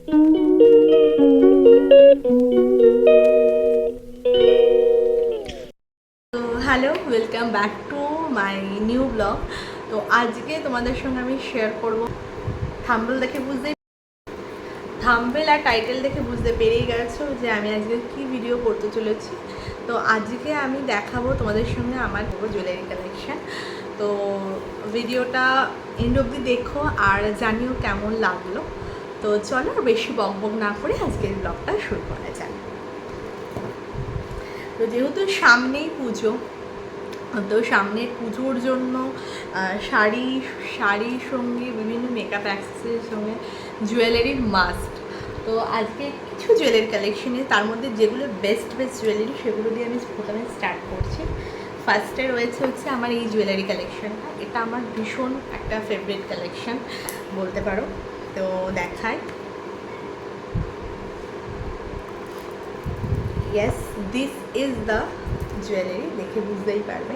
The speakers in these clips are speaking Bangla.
তো hello, welcome back to my new blog. তো আজকে তোমাদের সঙ্গে আমি শেয়ার করব, থাম্বনেল আর টাইটেল দেখে বুঝতে পেরেই গেছো যে আমি আজকে কি ভিডিও করতে চলেছি। তো আজকে আমি দেখাবো তোমাদের সঙ্গে আমার জুয়েলারি কালেকশন। তো ভিডিওটা এন্ড অবধি দেখো আর জানিও কেমন লাগলো। তো চলো বেশি বকবক না করে আজকের ব্লগটা শুরু করা যাক। তো যেহেতু সামনেই পুজো, তো সামনে পুজোর জন্য শাড়ির সঙ্গে বিভিন্ন মেকআপ অ্যাক্সেসরির সঙ্গে জুয়েলারি মাস্ট। তো আজকে কিছু জুয়েলারি কালেকশনে, তার মধ্যে যেগুলো বেস্ট জুয়েলারি সেগুলো দিয়ে আমি প্রথমে স্টার্ট করছি। ফার্স্টে রয়েছে আমার এই জুয়েলারি কালেকশনটা। এটা আমার ভীষণ একটা ফেভারিট কালেকশন বলতে পারো। তো দেখায়, yes, this is the jewellery. দেখে বুঝতেই পারবে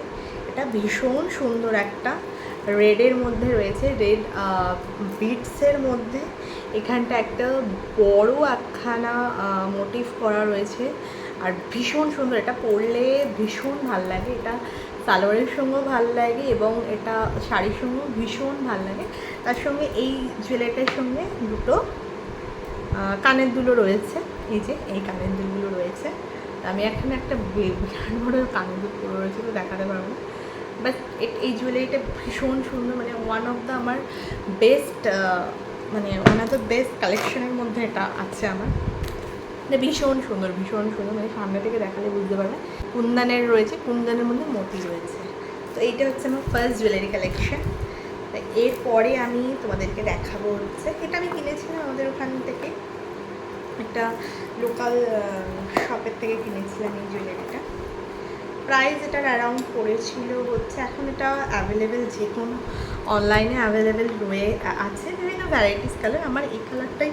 এটা ভীষণ সুন্দর একটা রেডের মধ্যে রয়েছে, রেড বিটসের মধ্যে এখানটা একটা বড় একখানা মোটিভ করা রয়েছে আর ভীষণ সুন্দর। এটা পরলে ভীষণ ভাল লাগে, এটা সালোয়ারের সঙ্গেও ভাল লাগে এবং এটা শাড়ির সঙ্গেও ভীষণ ভাল লাগে। তার সঙ্গে এই জুয়েলারিটার সঙ্গে দুটো কানের দুলো রয়েছে। এই যে এই কানের দুলগুলো রয়েছে। আমি এখানে একটা বিরাট বড় কানের দুল পরে রয়েছে, তো দেখাতে পারবো না। বাট এই জুয়েলারিটা ভীষণ সুন্দর, মানে ওয়ান অফ দ্য আমার বেস্ট, মানে ওয়ান অফ দ্য বেস্ট কালেকশনের মধ্যে এটা আছে আমার। মানে ভীষণ সুন্দর, মানে সামনে থেকে দেখালে বুঝতে পারবে। কুন্দনের রয়েছে, কুন্দনের মধ্যে মতি রয়েছে। তো এইটা হচ্ছে আমার ফার্স্ট জুয়েলারি কালেকশন। এরপরে আমি তোমাদেরকে দেখাবো এটা আমি কিনেছিলাম আমাদের ওখান থেকে, একটা লোকাল শপের থেকে কিনেছিলাম এই জুয়েলারিটা। প্রাইস এটার অ্যারাউন্ড পড়েছিল এখন এটা অ্যাভেলেবেল, যে কোনো অনলাইনে অ্যাভেলেবেল আছে বিভিন্ন ভ্যারাইটিস কালার। আমার এই কালারটাই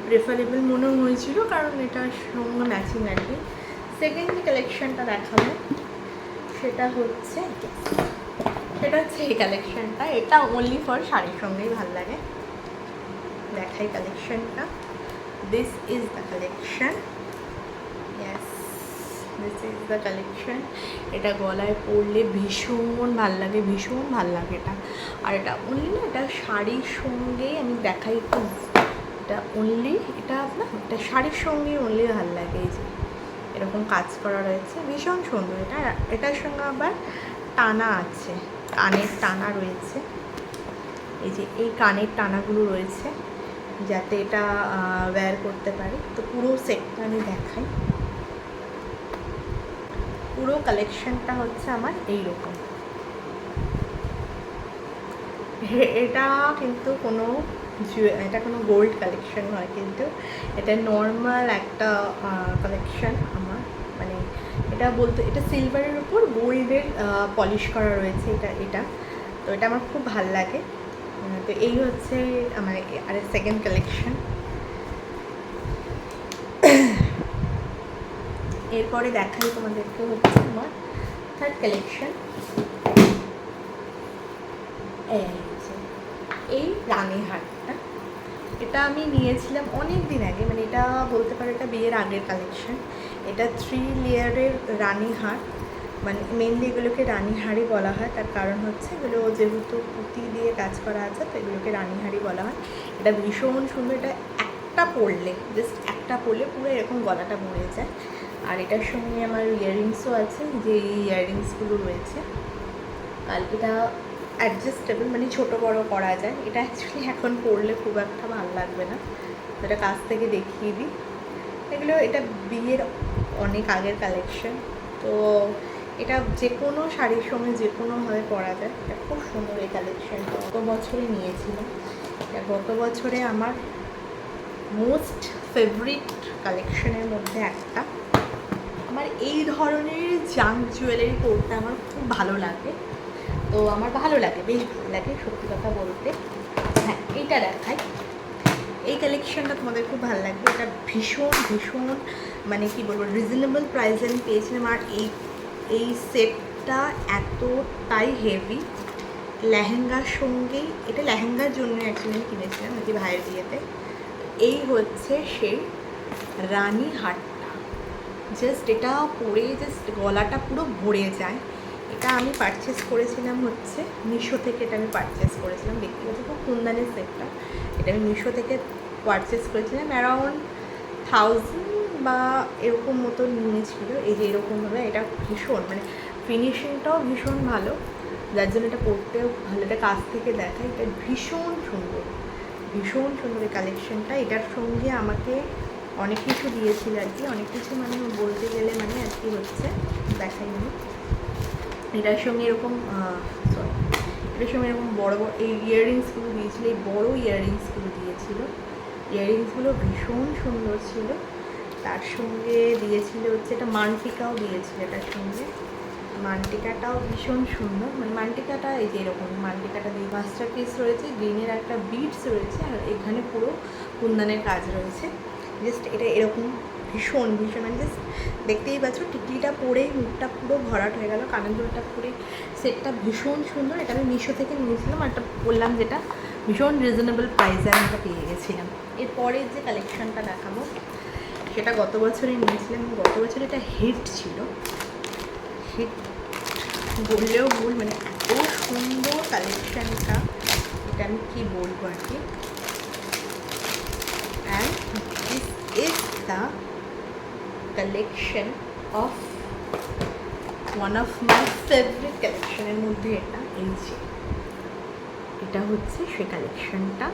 প্রেফারেবল মনে হয়েছিল, কারণ এটার সঙ্গে ম্যাচিং আর কি। সেকেন্ড যে কালেকশানটা দেখাবো সেটা হচ্ছে এই কালেকশানটা। এটা অনলি ফর শাড়ির সঙ্গেই ভাল লাগে। দেখাই কালেকশানটা। This is the collection, yes, this is the collection. এটা গলায় পরলে ভীষণ ভাল লাগে, এটা। আর এটা অনলি না, এটা শাড়ির সঙ্গেই আমি দেখাই একটু। এটা অনলি, এটা এটা শাড়ির সঙ্গেই অনলি ভাল লাগে। এই যে এরকম কাজ করা রয়েছে, ভীষণ সুন্দর। এটার সঙ্গে আবার টানা আছে, কানের টানা রয়েছে। এই যে এই কানের টানাগুলো রয়েছে, যাতে এটা ওয়্যার করতে পারি। তো পুরো সেটটা আমি দেখাই। পুরো কালেকশনটা হচ্ছে আমার এইরকম। এটা কিন্তু এটা কোনো গোল্ড কালেকশন নয়, কিন্তু এটা নর্মাল একটা কালেকশন আমার। মানে এটা সিলভারের উপর গোল্ডের পলিশ করা রয়েছে। এটা তো এটা আমার খুব ভাল লাগে। তো এই হচ্ছে আমার সেকেন্ড কালেকশন। এরপরে দেখাই তোমাদেরকে হচ্ছে আমার থার্ড কালেকশন। এই রানী হারটা, এটা আমি নিয়েছিলাম অনেক দিন আগে, মানে এটা বলতে পারো এটা বিয়ের আগের কালেকশন। এটা 3 লেয়ারের রানী হার, মানে মেনলি এগুলোকে রানী হারই বলা হয়। তার কারণ হচ্ছে এগুলো যেহেতু পুঁতি দিয়ে কাজ করা আছে, তো এগুলোকে রানী হারই বলা হয়। এটা ভীষণ সুন্দর। এটা জাস্ট একটা পরলে পুরো এরকম গলাটা ভরে যায়। আর এটার সঙ্গে আমার ইয়াররিংসও আছে, যে এই ইয়াররিংসগুলো রয়েছে। এটা অ্যাডজাস্টেবল, মানে ছোটো বড়ো করা যায়। এটা অ্যাকচুয়ালি এখন পরলে খুব একটা ভালো লাগবে না, এটা কাছ থেকে দেখিয়ে দিই। এটা বিয়ের অনেক আগের কালেকশন। তো এটা যে কোনো শাড়ির সঙ্গে যে কোনোভাবে পরা যায়। এটা খুব সুন্দর এই কালেকশনটা। গত বছরে নিয়েছিলাম। এটা গত বছরে আমার মোস্ট ফেভারিট কালেকশনের মধ্যে একটা। আমার এই ধরনের জাঙ্ক জুয়েলারি পরতে আমার খুব ভালো লাগে। তো আমার ভালো লাগে, বেশ ভালো লাগে সত্যি কথা বলতে। হ্যাঁ, এইটা দেখাই। এই কালেকশানটা তোমাদের খুব ভালো লাগবে। এটা ভীষণ মানে কি বলবো, রিজনেবল প্রাইসে আমি পেয়েছিলাম। আর এই সেটটা এতটাই হেভি, লেহেঙ্গার সঙ্গেই, এটা লেহেঙ্গার জন্য অ্যাকচুয়ালি আমি কিনেছিলাম, নাকি ভাইয়ের বিয়েতে। এই হচ্ছে সেই রানী হারটা, জাস্ট এটা পরে জাস্ট গলাটা পুরো ভরে যায়। এটা আমি পারচেস করেছিলাম হচ্ছে মিশো থেকে, এটা আমি পারচেস করেছিলাম, দেখতে পাচ্ছি খুব কুন্দানের সেটটা। এটা আমি মিশো থেকে পারচেস করেছিলাম, অ্যারাউন্ড 1000 বা এরকম মতো নিয়েছিল। এই যে এরকমভাবে এটা ভীষণ মানে ফিনিশিংটাও ভীষণ ভালো, যার জন্য এটা পরতেও ভালো। এটা কাছ থেকে দেখায়, এটা ভীষণ সুন্দর, ভীষণ সুন্দর এই কালেকশনটা। এটার সঙ্গে আমাকে অনেক কিছু দিয়েছিল আর কি, অনেক কিছু মানে বলতে গেলে মানে আর কি হচ্ছে দেখাইনি। এটার সঙ্গে এরকম সরি, এটার সঙ্গে এরকম বড় বড় এই ইয়াররিংসগুলো দিয়েছিল, এই বড়ো ইয়াররিংসগুলো দিয়েছিল। ইয়াররিংসগুলো ভীষণ সুন্দর ছিল। তার সঙ্গে দিয়েছিল হচ্ছে এটা মানটিকাও দিয়েছিল, এটার সঙ্গে মানটিকাটাও ভীষণ সুন্দর। মানে মানটিকাটা এই যে এরকম মানটিকাটা দিয়ে মাস্টার পিস রয়েছে, গ্রিনের একটা বিটস রয়েছে, আর এখানে পুরো কুন্দানের কাজ রয়েছে। জাস্ট এটা এরকম ভীষণ ভীষণ মানে জাস্ট দেখতেই পাচ্ছ, টিকলিটা পরেই মুখটা পুরো ভরাট হয়ে গেল, কানের দুলটা পরে সেটটা ভীষণ সুন্দর। এটা আমি মিশো থেকে নিয়েছিলাম, আর এটা বললাম যেটা ভীষণ রিজনেবল প্রাইসে আমি এটা পেয়ে গেছিলাম। এরপরের যে কালেকশানটা দেখাবো সেটা গত বছরে নিয়েছিলাম, গত বছর এটা হিট ছিল, হিট বললেও ভুল, মানে এত সুন্দর কালেকশানটা, এটা আমি কী বলবো আর কি। And this is the collection of one of my favourite কালেকশনের মধ্যে এটা, এই যে এটা হচ্ছে সে কালেকশনটা।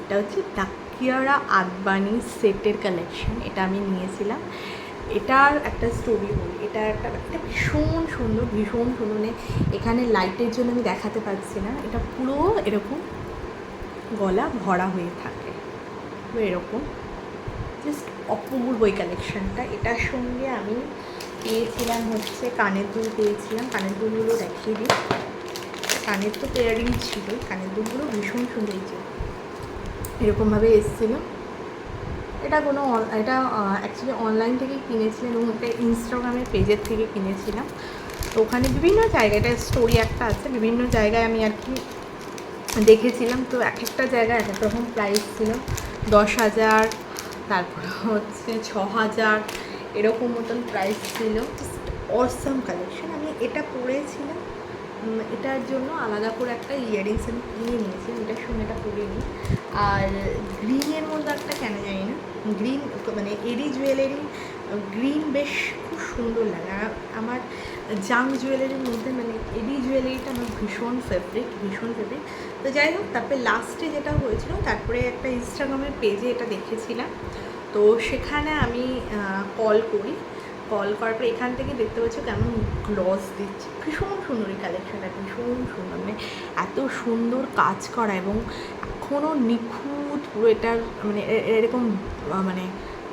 এটা হচ্ছে ডাকিয়ারা আদবানি সেটের কালেকশন, এটা আমি নিয়েছিলাম। এটার একটা স্টোরি বলি, এটা একটা ভীষণ সুন্দর, ভীষণ সুন্দর। মানে এখানে লাইটের জন্য আমি দেখাতে পারছি না, এটা পুরো এরকম গলা ভরা হয়ে থাকে, তো এরকম জাস্ট অপূর্ব এই কালেকশানটা। এটার সঙ্গে আমি পেয়েছিলাম হচ্ছে কানের দুল পেয়েছিলাম, কানের দুলগুলো দেখিয়ে দিই। কানের তো পেয়ারিং ছিল, কানের দুলগুলো ভীষণ সুন্দর, এই যে এরকমভাবে এসেছিলো। এটা এটা অ্যাকচুয়ালি অনলাইন থেকে কিনেছিলাম এবং এটা ইনস্টাগ্রামের পেজের থেকে কিনেছিলাম। তো ওখানে বিভিন্ন জায়গায়, এটা স্টোরি একটা আছে, বিভিন্ন জায়গায় আমি আর কি দেখেছিলাম। তো এক একটা জায়গায় এক এক রকম প্রাইস ছিল, 10,000, তারপর হচ্ছে 6,000, এরকম মতন প্রাইস ছিল। Awesome collection. আমি এটা পরেছিলাম, এটার জন্য আলাদা করে একটা ইয়াররিংস আমি কিনে নিয়েছি, এটার সঙ্গে এটা পরে নিই। আর গ্রিনের মধ্যে একটা কেন জানি না, গ্রিন মানে এডি জুয়েলারি গ্রিন বেশ খুব সুন্দর লাগে। আর আমার জাং জুয়েলারির মধ্যে মানে এডি জুয়েলারিটা আমার ভীষণ ফেভারিট, ভীষণ ফেভারিট। তো যাই হোক, তারপরে লাস্টে যেটা হয়েছিল, তারপরে একটা ইনস্টাগ্রামের পেজে এটা দেখেছিলাম, তো সেখানে আমি কল করি। কল করার পর এখান থেকে দেখতে পাচ্ছ কেমন গ্লস দিচ্ছে, ভীষণ সুন্দর এই কালেকশানটা, ভীষণ সুন্দর। মানে এত সুন্দর কাজ করা এবং এখনও নিখুঁত পুরো, এটার মানে এরকম মানে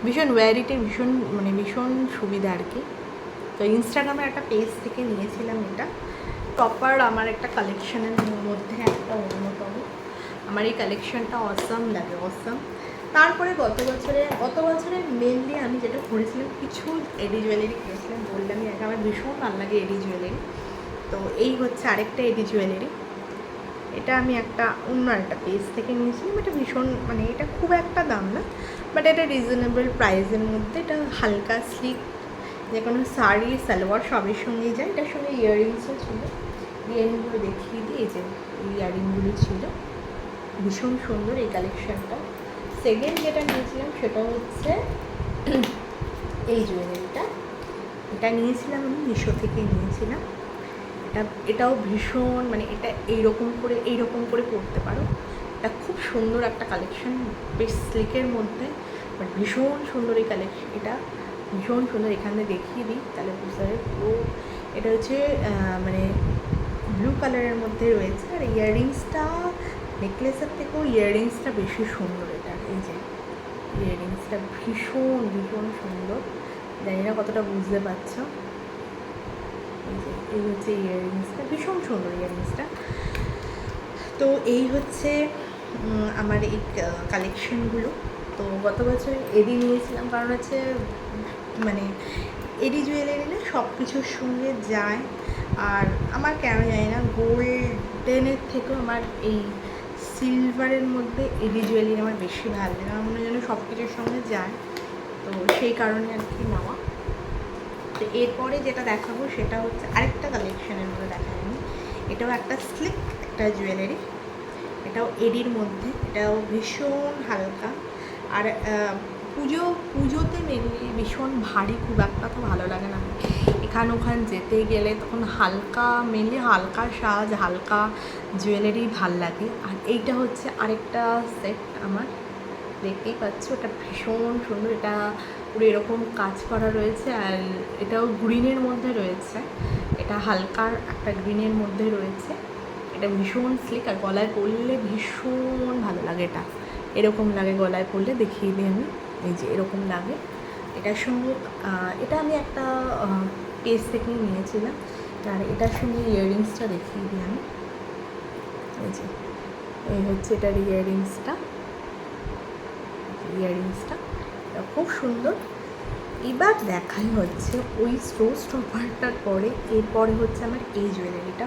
ভীষণ ওয়্যারিটি, ভীষণ মানে ভীষণ সুবিধা আর কি। তো ইনস্টাগ্রামের একটা পেজ থেকে নিয়েছিলাম এটা। প্রপার আমার একটা কালেকশানের মধ্যে একটা অন্যতম, আমার এই কালেকশানটা অসাম লাগে, অসাম। তারপরে গত বছরে মেনলি আমি যেটা করেছিলাম, কিছু এডি জুয়েলারি কিনেছিলাম, বললামই আগে আমার ভীষণ ভালো লাগে এডি জুয়েলারি। তো এই হচ্ছে আরেকটা এডি জুয়েলারি, এটা আমি একটা অন্য একটা পেজ থেকে নিয়েছিলাম। এটা ভীষণ মানে এটা খুব একটা দাম না, বাট এটা রিজনেবল প্রাইসের মধ্যে, এটা হালকা স্লিক, যে কোনো শাড়ি সালোয়ার সবের সঙ্গেই যায়। এটার সঙ্গে ইয়াররিংসও ছিল, ইয়াররিংগুলো দেখিয়ে দিই, এই যে এই ইয়াররিংগুলো ছিল, ভীষণ সুন্দর এই কালেকশানটা। সেকেন্ড যেটা নিয়েছিলাম সেটা হচ্ছে এই জুয়েলারিটা, এটা নিয়েছিলাম আমি মিশো থেকে নিয়েছিলাম। এটাও ভীষণ মানে এটা এইরকম করে পরতে পারো, এটা খুব সুন্দর একটা কালেকশন, বেশ স্লিকের মধ্যে, বাট ভীষণ সুন্দর এই কালেকশন, এটা ভীষণ সুন্দর। এখানে দেখিয়ে দিই তাহলে বুঝতে পারবে পুরো, এটা হচ্ছে মানে ব্লু কালারের মধ্যে রয়েছে। আর ইয়াররিংসটা নেকলেসের থেকেও ইয়াররিংসটা বেশি সুন্দর, এটা এই যে ইয়াররিংসটা ভীষণ ভীষণ সুন্দর, জানি না কতটা বুঝতে পারছো। এই হচ্ছে ইয়াররিংসটা, ভীষণ সুন্দর ইয়াররিংসটা। তো এই হচ্ছে আমার এই কালেকশানগুলো। তো গত বছর এডি নিয়েছিলাম, কারণ হচ্ছে মানে এডি জুয়েলারি না সব কিছুর সঙ্গে যায়। আর আমার কেন জানি না গোল্ডেনের থেকেও আমার এই সিলভারের মধ্যে এডি জুয়েলারি আমার বেশি ভালো লাগে, আমার মনে হয় যেন সব কিছুর সঙ্গে যায়, তো সেই কারণে আর কি নেওয়া। তো এরপরে যেটা দেখাবো সেটা হচ্ছে আরেকটা কালেকশানের মধ্যে দেখাবো। এটাও একটা স্লিক একটা জুয়েলারি, এটাও এডির মধ্যে, এটাও ভীষণ হালকা। আর পুজোতে মেনলি ভীষণ ভারী খুব একটা তো ভালো লাগে না, এখান ওখান যেতে গেলে তখন হালকা, মেনলি হালকা সাজ, হালকা জুয়েলারি ভাল লাগে। আর এইটা হচ্ছে আরেকটা সেট আমার, দেখতেই পাচ্ছ, এটা ভীষণ সুন্দর, এটা পুরো এরকম কাজ করা রয়েছে, আর এটাও গ্রিনের মধ্যে রয়েছে, এটা হালকার একটা গ্রিনের মধ্যে রয়েছে। এটা ভীষণ স্লিক, আর গলায় পরলে ভীষণ ভালো লাগে, এটা এরকম লাগে গলায় পরলে, দেখিয়ে দিই আমি, এই যে এরকম লাগে। এটার সঙ্গে এটা আমি একটা পেজ থেকে নিয়েছিলাম, আর এটার সঙ্গে ইয়াররিংসটা দেখিয়ে দিই আমি, এই যে এই হচ্ছে এটার ইয়াররিংসটা খুব সুন্দর। এবার দেখাই হচ্ছে ওই স্টোপারটার পরে, এরপরে হচ্ছে আমার এই জুয়েলারিটা,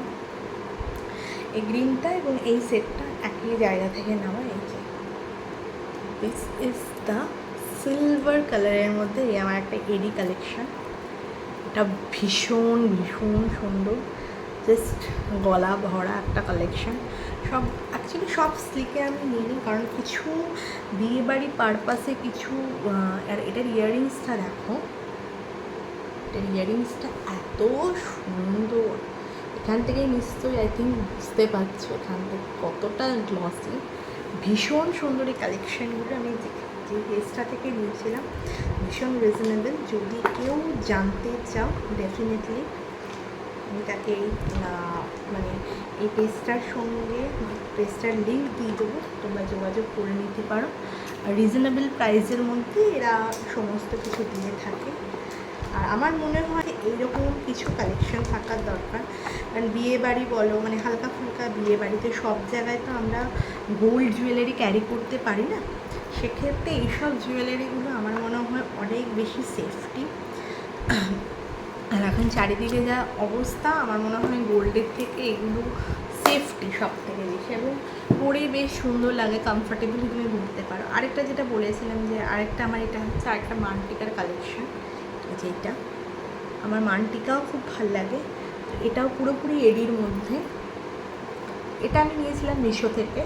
এই গ্রিনটা এবং এই সেটটা একই জায়গা থেকে নেওয়া। এই যে দিস ইজ দ্য সিলভার কালারের মধ্যে এই আমার একটা এডি কালেকশন, এটা ভীষণ ভীষণ সুন্দর, জাস্ট গলা ভরা একটা কালেকশন। সব অ্যাকচুয়ালি সব স্লিকে আমি নিইনি, কারণ কিছু বিয়েবাড়ি পারপাসে কিছু, আর এটার ইয়াররিংসটা দেখো, এটার ইয়াররিংসটা এত সুন্দর, এখান থেকেই নিশ্চয়ই আই থিঙ্ক বুঝতে পারছো এখান থেকে কতটা গ্লসি, ভীষণ সুন্দর এই কালেকশানগুলো। আমি যে পেজটা থেকে নিয়েছিলাম ভীষণ রিজনেবল, যদি কেউ জানতে চাও ডেফিনেটলি আমি তাকে মানে এই পেজটার সঙ্গে পেজটার লিঙ্ক দিয়ে দেবো, তোমরা যোগাযোগ করে নিতে পারো। আর রিজনেবল প্রাইসের মধ্যে এরা সমস্ত কিছু দিয়ে থাকে, আর আমার মনে হয় এইরকম কিছু কালেকশন থাকার দরকার। কারণ বিয়েবাড়ি বলো, মানে হালকা ফুলকা বিয়েবাড়িতে সব জায়গায় তো আমরা গোল্ড জুয়েলারি ক্যারি করতে পারি না, সেক্ষেত্রে এইসব জুয়েলারিগুলো আমার মনে হয় অনেক বেশি সেফটি। আর এখন চারিদিকে যা অবস্থা, আমার মনে হয় গোল্ডের থেকে এগুলো সেফটি সব থেকে বেশি, এবং পরে বেশ সুন্দর লাগে, কমফর্টেবলি তুমি ঘুরতে পারো। আরেকটা যেটা বলেছিলাম যে আরেকটা আমার এটা হচ্ছে আরেকটা মানটিকার কালেকশন, যেটা আমার মানটিকাও খুব ভাল লাগে, এটাও পুরোপুরি এডির মধ্যে, এটা আমি নিয়েছিলাম মিশো থেকে।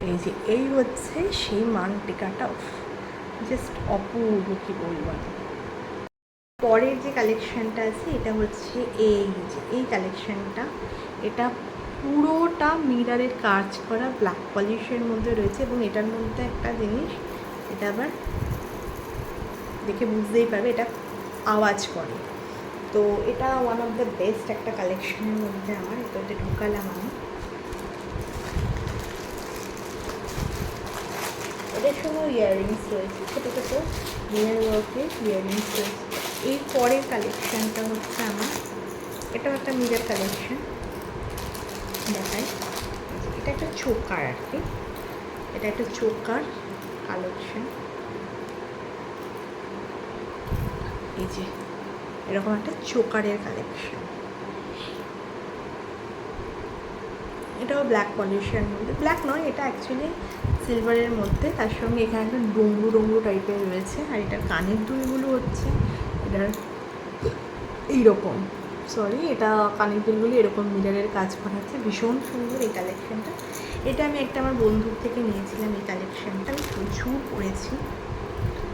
এই যে এই হচ্ছে সেই মানটিকাটা, জাস্ট অপূর্ব, কি বলবো। পরের যে কালেকশানটা আছে এটা হচ্ছে এই যে এই কালেকশানটা, এটা পুরোটা মিরারের কাজ করা ব্ল্যাক পলিশের মধ্যে রয়েছে, এবং এটার মধ্যে একটা জিনিস, এটা আবার দেখে বুঝতেই পারবে এটা আওয়াজ করে, তো এটা ওয়ান অফ দ্য বেস্ট একটা কালেকশনের মধ্যে আমার, এটাতে ঢুকালাম আমি। এটার সঙ্গে ইয়াররিংস রয়েছে, ছোটো ছোটো মিরর ওয়ার্কের ইয়াররিংস রয়েছে। এই পরের কালেকশানটা হচ্ছে আমার, এটাও একটা মিরর কালেকশান, দেখাই, এটা একটা চোকার আর কি, এটা একটা চোকার কালেকশান, এই যে এরকম একটা চোকারের কালেকশান, এটাও ব্ল্যাক পলিশের মধ্যে, ব্ল্যাক নয় এটা অ্যাকচুয়ালি সিলভারের মধ্যে, তার সঙ্গে এখানে একটা ডোংরু ডোংরু টাইপের রয়েছে, আর এটার কানের দুলগুলো হচ্ছে এটার এইরকম, এটা কানের দুলগুলো এরকম মিররের কাজ করা আছে, ভীষণ সুন্দর এই কালেকশানটা। এটা আমি একটা আমার বন্ধুর থেকে নিয়েছিলাম, এই কালেকশানটা আমি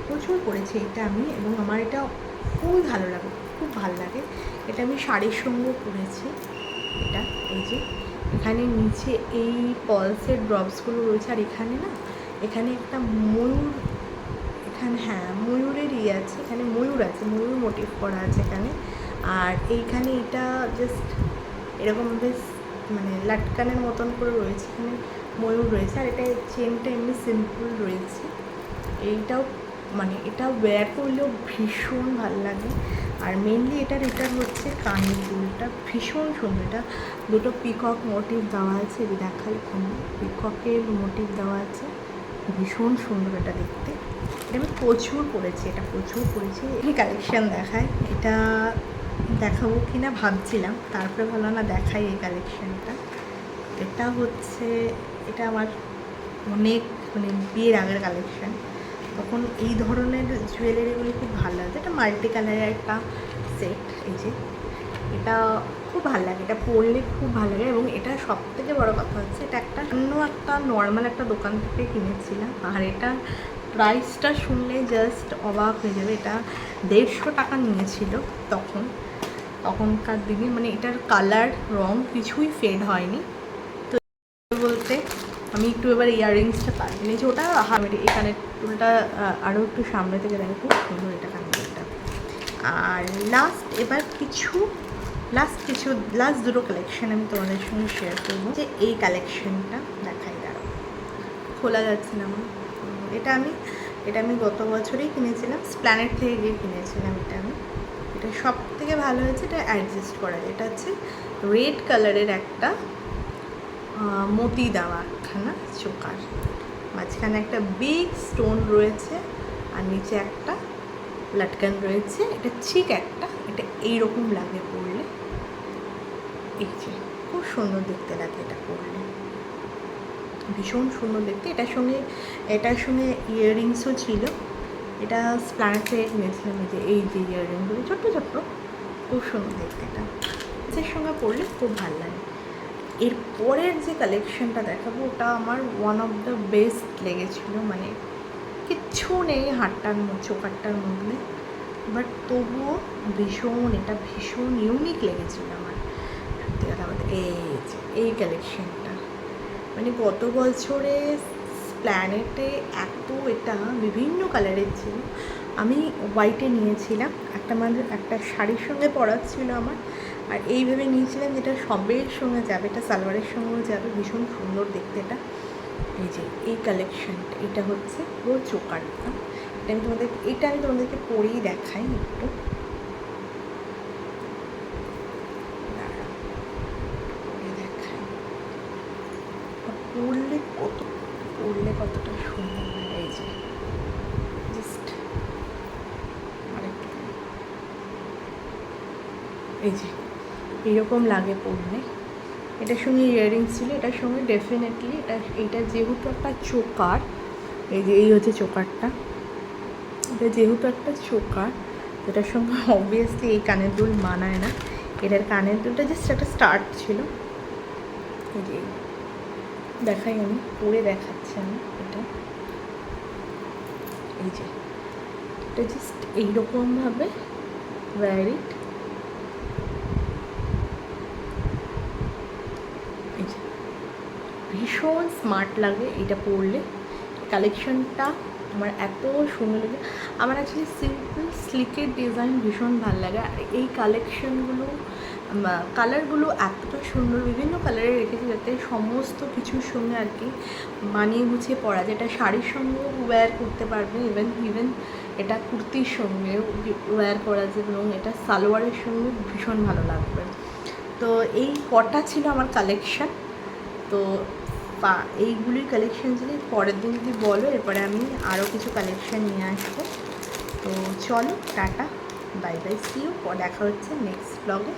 প্রচুর পরেছি এটা আমি, এবং আমার এটা খুবই ভালো লাগে, খুব ভালো লাগে। এটা আমি শাড়ির সঙ্গেও পরেছি, এটা এই যে এখানে নিচে এই পলসের ড্রপসগুলো রয়েছে, আর এখানে না, এখানে একটা ময়ূর, এখানে হ্যাঁ ময়ূরের আছে, এখানে ময়ূর আছে, ময়ূর মোটিভ করা আছে এখানে, আর এইখানে এটা জাস্ট এরকম বেশ মানে লাটকানের মতন করে রয়েছে, এখানে ময়ূর রয়েছে, আর এটা চেনটা এমনি সিম্পল রয়েছে। এইটাও মানে এটা ওয়্যার করলেও ভীষণ ভালো লাগে। আর মেনলি এটার হচ্ছে কানের দুলটা ভীষণ সুন্দর, এটা দুটো পিকক মোটিভ দেওয়া আছে, এটা দেখাই এখানে পিককের মোটিভ দেওয়া আছে, ভীষণ সুন্দর এটা দেখতে। এটা আমি প্রচুর পরেছি, এই কালেকশান দেখায়, এটা দেখাবো কি না ভাবছিলাম, তারপরে ভালো না দেখাই এই কালেকশানটা। এটা হচ্ছে, এটা আমার অনেক মানে বিয়ের আগের কালেকশান। তখন এই ধরনের জুয়েলারিগুলি খুব ভালো লাগে। এটা মাল্টি কালারের একটা সেট। এই যে এটা খুব ভালো লাগে, এটা পরলে খুব ভালো লাগে। এবং এটা সবথেকে বড় কথা হচ্ছে এটা একটা নর্মাল একটা দোকান থেকে কিনেছিলাম। আর এটা প্রাইসটা শুনলে জাস্ট অবাক হয়ে যাবে। এটা 150 টাকা নিয়েছিল তখনকার দিনে। মানে এটার কালার রং কিছুই ফেড হয়নি। তো বলতে আমি একটু এবার ইয়াররিংসটা পাল্টে নিয়েছি। ওটা এই কানের দুলটা আরও একটু সামনে থেকে দেখে খুব সুন্দর এটা কানের দুলটা। আর লাস্ট দুটো কালেকশান আমি তোমাদের সঙ্গে শেয়ার করবো। যে এই কালেকশানটা দেখাই, দাঁড়াও, খোলা যাচ্ছে না আমার। এটা আমি গত বছরেই কিনেছিলাম, স্প্ল্যানেট থেকে গিয়ে কিনেছিলাম। এটা সব থেকে ভালো হয়েছে, এটা অ্যাডজাস্ট করা যায়। এটা হচ্ছে রেড কালারের একটা মতি দেওয়া একখানা চোকার, মাঝখানে একটা বিগ স্টোন রয়েছে আর নিচে একটা লাটকান রয়েছে। এটা ঠিক একটা, এটা এইরকম লাগে পরলে। এই যে খুব সুন্দর দেখতে লাগে এটা পরলে, ভীষণ সুন্দর দেখতে। এটার সঙ্গে ইয়াররিংসও ছিল। এটা স্প্ল্যানেট থেকে কিনেছিলাম। এই যে ইয়াররিংগুলো ছোট্ট ছোট্ট, খুব সুন্দর দেখতে। এটা এর সঙ্গে পরলে খুব ভালো লাগে। এর পরের যে কালেকশানটা দেখাবো ওটা আমার ওয়ান অফ দ্য বেস্ট লেগেছিলো। মানে কিচ্ছু নেই চোকারটার মধ্যে, বাট তবুও এটা ভীষণ ইউনিক লেগেছিলো আমার। সত্যি কথা বলতে এই কালেকশানটা মানে গত বছরে প্ল্যানেটে এটা বিভিন্ন কালারের ছিল। আমি হোয়াইটে নিয়েছিলাম, একটা শাড়ির সঙ্গে পরা ছিল আমার। আর এইভাবে নিয়েছিলাম যেটা সবের সঙ্গে যাবে, এটা সালোয়ারের সঙ্গেও যাবে, ভীষণ সুন্দর দেখতে এটা। এই যে এই কালেকশানটা, এটা হচ্ছে পুরো চোকারটা। এটা আমি তোমাদেরকে পরেই দেখাই একটু। পরলে কতটা সুন্দর লাগে। এই যে জাস্ট এই যে এইরকম লাগে পরলে। এটার সঙ্গে ইয়াররিংস ছিল, এটার সঙ্গে ডেফিনেটলি এটা যেহেতু একটা চোকার, এই হচ্ছে চোকারটা। এটা যেহেতু একটা চোকার, এটার সঙ্গে অবভিয়াসলি এই কানের দুল মানায় না। এটার কানের দুলটা জাস্ট একটা স্টার্ট ছিল। এই যে দেখাই, আমি পরে দেখাচ্ছি আমি এটা। এই যে এটা জাস্ট এইরকমভাবে ভ্যারিড। এই যে ভীষণ স্মার্ট লাগে এটা পরলে। কালেকশনটা আমার এত সুন্দর লাগে। আমার অ্যাকচুয়ালি সিম্পল স্লিকের ডিজাইন ভীষণ ভালো লাগে। আর এই কালারগুলো এতটা সুন্দর, বিভিন্ন কালারে রেখেছি যাতে সমস্ত কিছুর সঙ্গে আর কি মানিয়ে গুছিয়ে পরা যায়। এটা শাড়ির সঙ্গেও ওয়্যার করতে পারবে, ইভেন এটা কুর্তির সঙ্গেও ওয়্যার করা যায়, এবং এটা সালোয়ারের সঙ্গে ভীষণ ভালো লাগবে। তো এই কটা ছিল আমার কালেকশান। তো এইগুলির কালেকশান ছিল। পরের দিন যদি বলো, এরপরে আমি আরও কিছু কালেকশান নিয়ে আসবো। তো চলো, tata, bye bye, see you. দেখা হচ্ছে নেক্সট ব্লগে।